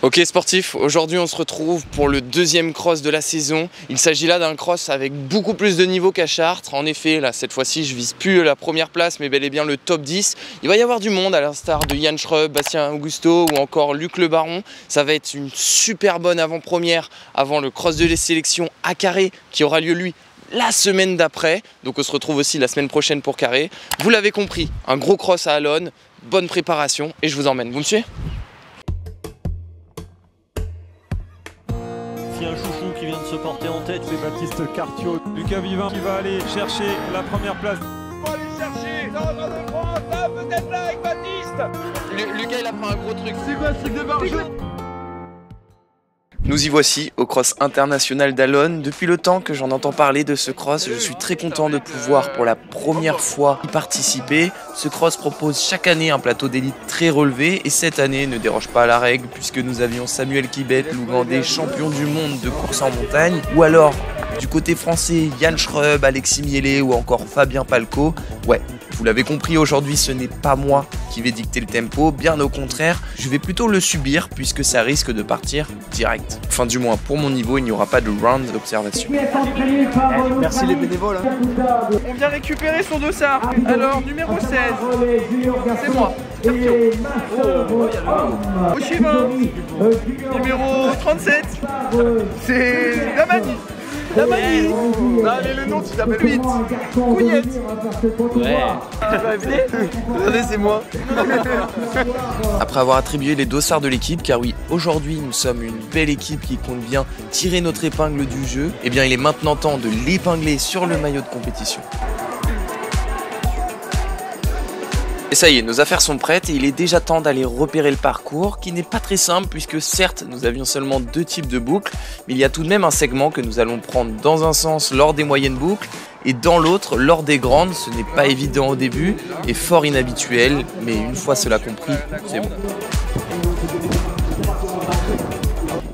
Ok sportifs, aujourd'hui on se retrouve pour le deuxième cross de la saison. Il s'agit là d'un cross avec beaucoup plus de niveau qu'à Chartres. En effet, là cette fois-ci je vise plus la première place mais bel et bien le top 10. Il va y avoir du monde à l'instar de Yann Schrub, Bastien Augusto ou encore Luc Le Baron. Ça va être une super bonne avant-première avant le cross de sélection à Carré qui aura lieu lui la semaine d'après. Donc on se retrouve aussi la semaine prochaine pour Carré. Vous l'avez compris, un gros cross à Allonne, bonne préparation et je vous emmène. Vous me suivez ? Un chouchou qui vient de se porter en tête, c'est Baptiste Cartiot. Lucas Vivin qui va aller chercher la première place. On va aller chercher dans le France, là, peut-être là avec Baptiste. Lucas il a fait un gros truc. C'est quoi ce truc de barjot? Nous y voici au cross international d'Allonne. Depuis le temps que j'en entends parler de ce cross, je suis très content de pouvoir pour la première fois y participer. Ce cross propose chaque année un plateau d'élite très relevé et cette année ne déroge pas à la règle puisque nous avions Samuel Kibet, l'Ougandais champion du monde de course en montagne, ou alors du côté français Yann Schrub, Alexis Miele ou encore Fabien Palco. Ouais, vous l'avez compris, aujourd'hui ce n'est pas moi qui vais dicter le tempo, bien au contraire, je vais plutôt le subir puisque ça risque de partir direct. Enfin du moins pour mon niveau, il n'y aura pas de round d'observation. Merci les bénévoles. On vient récupérer son dossard. Alors, numéro 16, c'est moi. Au suivant, numéro 37, c'est Damani. Damani. Allez, le nom, tu t'appelles 8. Couillette. Ouais. Regardez, c'est moi. Après avoir attribué les dossards de l'équipe, car oui, aujourd'hui nous sommes une belle équipe qui compte bien tirer notre épingle du jeu, et bien il est maintenant temps de l'épingler sur le maillot de compétition. Et ça y est, nos affaires sont prêtes et il est déjà temps d'aller repérer le parcours qui n'est pas très simple puisque certes nous avions seulement deux types de boucles, mais il y a tout de même un segment que nous allons prendre dans un sens lors des moyennes boucles et dans l'autre lors des grandes. Ce n'est pas évident au début et fort inhabituel, mais une fois cela compris, c'est bon.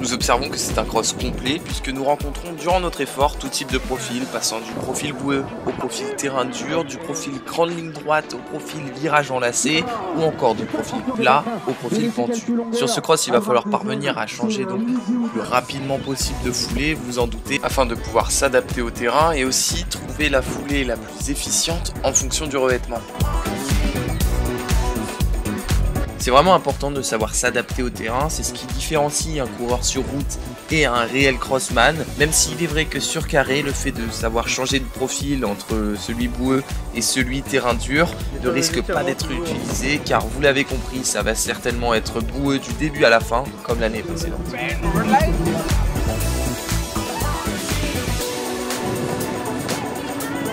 Nous observons que c'est un cross complet puisque nous rencontrons durant notre effort tout type de profil, passant du profil boueux au profil terrain dur, du profil grande ligne droite au profil virage enlacé ou encore du profil plat au profil pentu. Sur ce cross, il va falloir parvenir à changer donc le plus rapidement possible de foulée, vous en doutez, afin de pouvoir s'adapter au terrain et aussi trouver la foulée la plus efficiente en fonction du revêtement. C'est vraiment important de savoir s'adapter au terrain, c'est ce qui différencie un coureur sur route et un réel crossman, même s'il est vrai que sur carré, le fait de savoir changer de profil entre celui boueux et celui terrain dur ne risque pas d'être utilisé, car vous l'avez compris, ça va certainement être boueux du début à la fin, comme l'année précédente.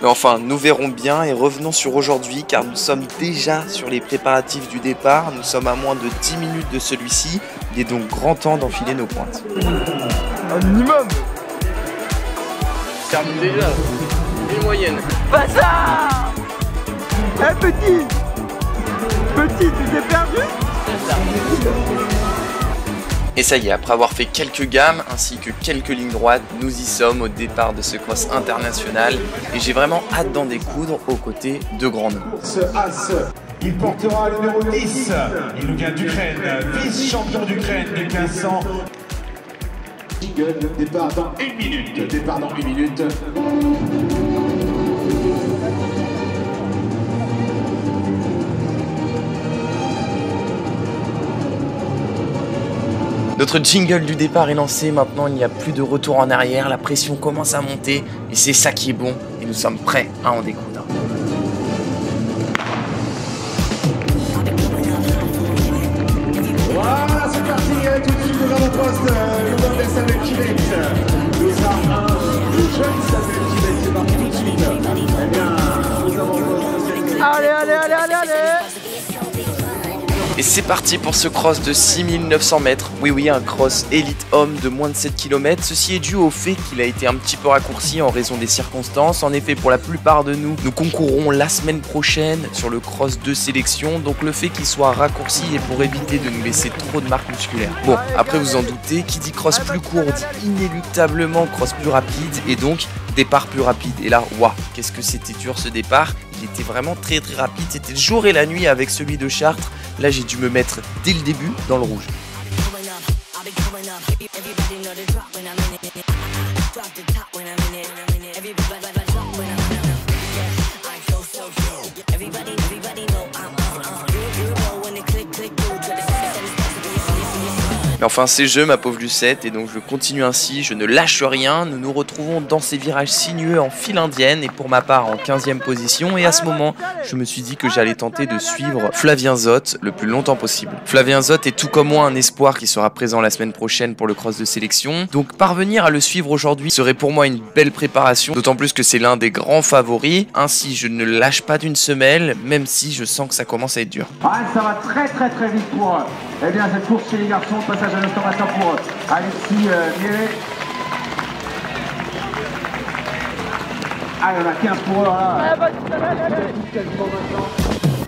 Mais enfin, nous verrons bien et revenons sur aujourd'hui car nous sommes déjà sur les préparatifs du départ. Nous sommes à moins de 10 minutes de celui-ci. Il est donc grand temps d'enfiler nos pointes. Un minimum. Termine déjà. Une moyenne. Pas ça. Eh petit. Petit, tu t'es perdu? Et ça y est, après avoir fait quelques gammes ainsi que quelques lignes droites, nous y sommes au départ de ce cross international et j'ai vraiment hâte d'en découdre aux côtés de grands noms. Ce As, il portera le numéro 10, il nous vient d'Ukraine, vice-champion d'Ukraine du 1500. Départ dans 1 minute, départ dans 1 minute. Notre jingle du départ est lancé, maintenant il n'y a plus de retour en arrière, la pression commence à monter et c'est ça qui est bon et nous sommes prêts à en découdre. Voilà, c'est parti, tout de suite devant le poste, le bon Samuel Kibet. Nous avons le jeune Samuel Kibet, c'est parti tout de suite. Eh bien, nous avons... Allez. Et c'est parti pour ce cross de 6900 mètres. Oui, un cross élite homme de moins de 7 km. Ceci est dû au fait qu'il a été un petit peu raccourci en raison des circonstances. En effet, pour la plupart de nous, nous concourrons la semaine prochaine sur le cross de sélection. Donc le fait qu'il soit raccourci est pour éviter de nous laisser trop de marques musculaires. Bon, après vous en doutez, qui dit cross plus court dit inéluctablement cross plus rapide et donc départ plus rapide. Et là, waouh, qu'est-ce que c'était dur ce départ. Il était vraiment très rapide. C'était le jour et la nuit avec celui de Chartres. Là, j'ai dû me mettre dès le début dans le rouge. Mais enfin c'est jeu ma pauvre Lucette et donc je continue ainsi, je ne lâche rien, nous nous retrouvons dans ces virages sinueux en file indienne et pour ma part en 15e position et à ce moment je me suis dit que j'allais tenter de suivre Flavien Zott le plus longtemps possible. Flavien Zott est tout comme moi un espoir qui sera présent la semaine prochaine pour le cross de sélection, donc parvenir à le suivre aujourd'hui serait pour moi une belle préparation, d'autant plus que c'est l'un des grands favoris, ainsi je ne lâche pas d'une semelle même si je sens que ça commence à être dur. Ah, ça va très vite pour eh bien, cette course chez les garçons. Passage à l'instant maintenant pour Alexis Miret. Ah, il y en a 15 pour eux là. Quasiment maintenant.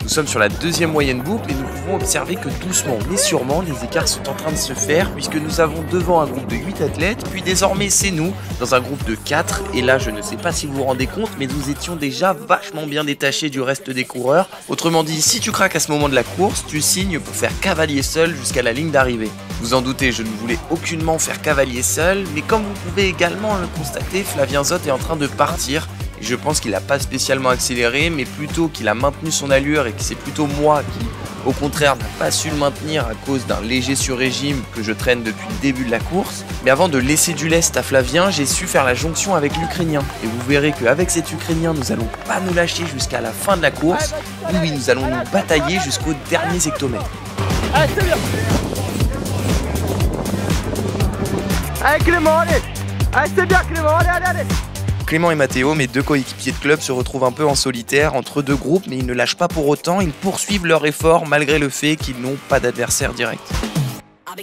Nous sommes sur la deuxième moyenne boucle et nous pouvons observer que doucement mais sûrement les écarts sont en train de se faire puisque nous avons devant un groupe de 8 athlètes puis désormais c'est nous dans un groupe de 4 et là je ne sais pas si vous vous rendez compte mais nous étions déjà vachement bien détachés du reste des coureurs. Autrement dit, si tu craques à ce moment de la course, tu signes pour faire cavalier seul jusqu'à la ligne d'arrivée. Vous en doutez, je ne voulais aucunement faire cavalier seul mais comme vous pouvez également le constater, Flavien Zott est en train de partir. Je pense qu'il n'a pas spécialement accéléré, mais plutôt qu'il a maintenu son allure et que c'est plutôt moi qui, au contraire, n'a pas su le maintenir à cause d'un léger sur-régime que je traîne depuis le début de la course. Mais avant de laisser du lest à Flavien, j'ai su faire la jonction avec l'Ukrainien. Et vous verrez qu'avec cet Ukrainien, nous allons pas nous lâcher jusqu'à la fin de la course. Oui, nous allons nous batailler jusqu'au dernier hectomètre. Allez, c'est bien. Allez Clément, allez. Allez, c'est bien Clément, allez. Clément et Mathéo, mes deux coéquipiers de club, se retrouvent un peu en solitaire entre deux groupes, mais ils ne lâchent pas pour autant, ils poursuivent leur effort malgré le fait qu'ils n'ont pas d'adversaire direct. Ah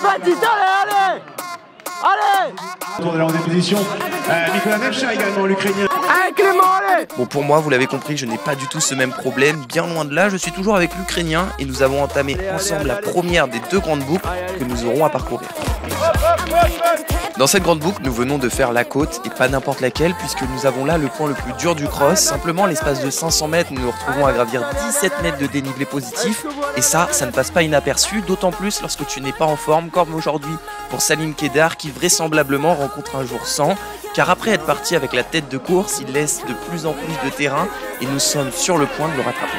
Baptiste, allez. Tourne en déposition. Nicolas Nevcha également, l'Ukrainien. Allez Clément, allez. Bon, pour moi, vous l'avez compris, je n'ai pas du tout ce même problème, bien loin de là, je suis toujours avec l'Ukrainien et nous avons entamé ensemble la première des deux grandes boucles que nous aurons à parcourir. Dans cette grande boucle, nous venons de faire la côte et pas n'importe laquelle puisque nous avons là le point le plus dur du cross. Simplement, l'espace de 500 mètres, nous nous retrouvons à gravir 17 mètres de dénivelé positif et ça ne passe pas inaperçu, d'autant plus lorsque tu n'es pas en forme comme aujourd'hui pour Salim Kedar qui vraisemblablement rencontre un jour sans, car après être parti avec la tête de course, il laisse de plus en plus de terrain et nous sommes sur le point de le rattraper.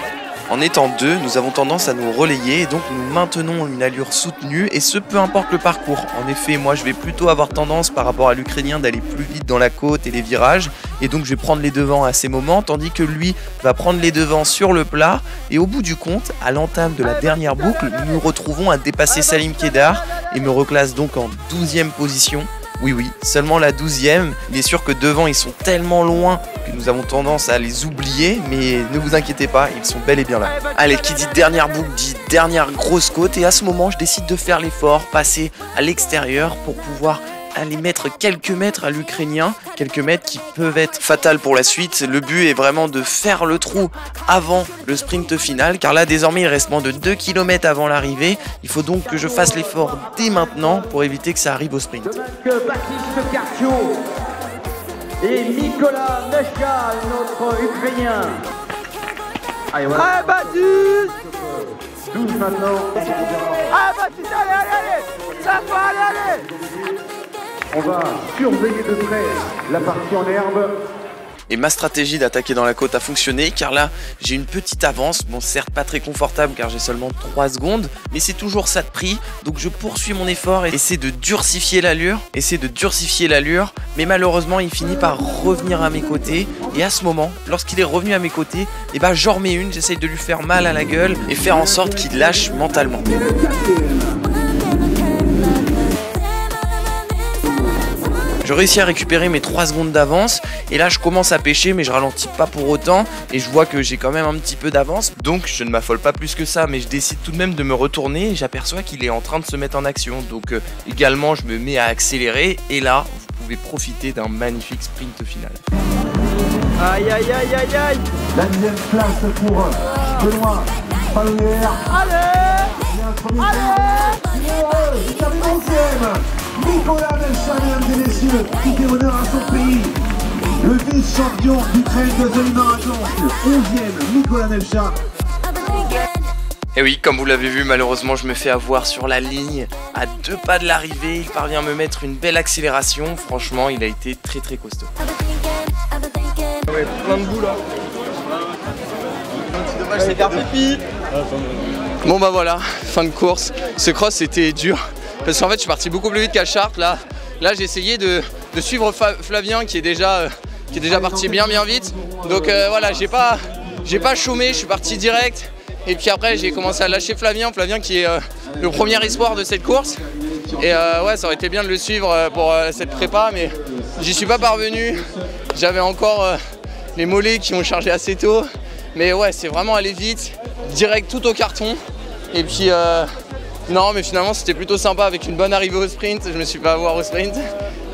En étant deux, nous avons tendance à nous relayer et donc nous maintenons une allure soutenue et ce peu importe le parcours. En effet, moi je vais plutôt avoir tendance par rapport à l'Ukrainien d'aller plus vite dans la côte et les virages et donc je vais prendre les devants à ces moments tandis que lui va prendre les devants sur le plat et au bout du compte, à l'entame de la dernière boucle, nous nous retrouvons à dépasser Salim Kedar et me reclasse donc en 12e position. Oui, seulement la 12e. Il est sûr que devant, ils sont tellement loin que nous avons tendance à les oublier, mais ne vous inquiétez pas, ils sont bel et bien là. Allez, qui dit dernière boucle dit dernière grosse côte, et à ce moment, je décide de faire l'effort, passer à l'extérieur pour pouvoir aller mettre quelques mètres à l'Ukrainien, quelques mètres qui peuvent être fatals pour la suite. Le but est vraiment de faire le trou avant le sprint final, car là désormais il reste moins de 2 km avant l'arrivée. Il faut donc que je fasse l'effort dès maintenant pour éviter que ça arrive au sprint. Baptiste Carcio et Nicolas Nevcha, notre Ukrainien. Allez, voilà. Allez Baptiste 12 maintenant. Allez Baptiste, allez. Ça va, allez. On va surveiller de près la partie en herbe. Et ma stratégie d'attaquer dans la côte a fonctionné car là j'ai une petite avance, bon certes pas très confortable car j'ai seulement 3 secondes, mais c'est toujours ça de prix, donc je poursuis mon effort et essaie de durcifier l'allure, mais malheureusement il finit par revenir à mes côtés et à ce moment, lorsqu'il est revenu à mes côtés, et bah j'en remets une, j'essaye de lui faire mal à la gueule et faire en sorte qu'il lâche mentalement. Je réussis à récupérer mes 3 secondes d'avance et là je commence à pêcher mais je ralentis pas pour autant et je vois que j'ai quand même un petit peu d'avance donc je ne m'affole pas plus que ça mais je décide tout de même de me retourner et j'aperçois qu'il est en train de se mettre en action donc également je me mets à accélérer et là vous pouvez profiter d'un magnifique sprint final. Aïe. La 10e place pour Benoît Pallière. Allez. La 11e. Nicolas Nevcha, mesdames et messieurs, qui fait honneur à son pays. Le vice-champion d'Ukraine de semi-marathon. Le 11e, Nicolas Nevcha. Et oui, comme vous l'avez vu, malheureusement je me fais avoir sur la ligne. À 2 pas de l'arrivée, il parvient à me mettre une belle accélération. Franchement, il a été très très costaud. Ouais, plein de boue là. C'est dommage, pipi. Bon bah voilà, fin de course. Ce cross c'était dur parce qu'en fait je suis parti beaucoup plus vite qu'à Chartres. Là j'ai essayé de suivre Flavien qui est déjà parti bien vite. Donc voilà, j'ai pas chômé, je suis parti direct. Et puis après j'ai commencé à lâcher Flavien qui est le premier espoir de cette course. Et ouais, ça aurait été bien de le suivre pour cette prépa, mais j'y suis pas parvenu. J'avais encore les mollets qui ont chargé assez tôt. Mais ouais, c'est vraiment allé vite, direct tout au carton. Et puis non, mais finalement c'était plutôt sympa avec une bonne arrivée au sprint. Je me suis pas avoir au sprint.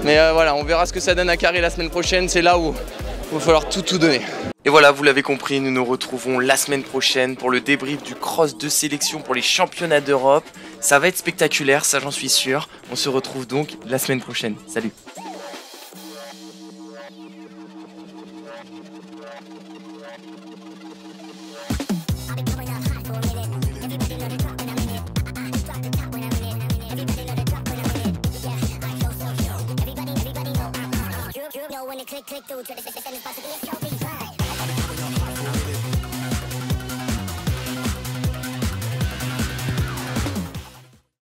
Mais voilà, on verra ce que ça donne à Carré la semaine prochaine. C'est là où il va falloir tout donner. Et voilà, vous l'avez compris, nous nous retrouvons la semaine prochaine pour le débrief du cross de sélection pour les championnats d'Europe. Ça va être spectaculaire, ça j'en suis sûr. On se retrouve donc la semaine prochaine. Salut! When it click through to the system, it's possible to be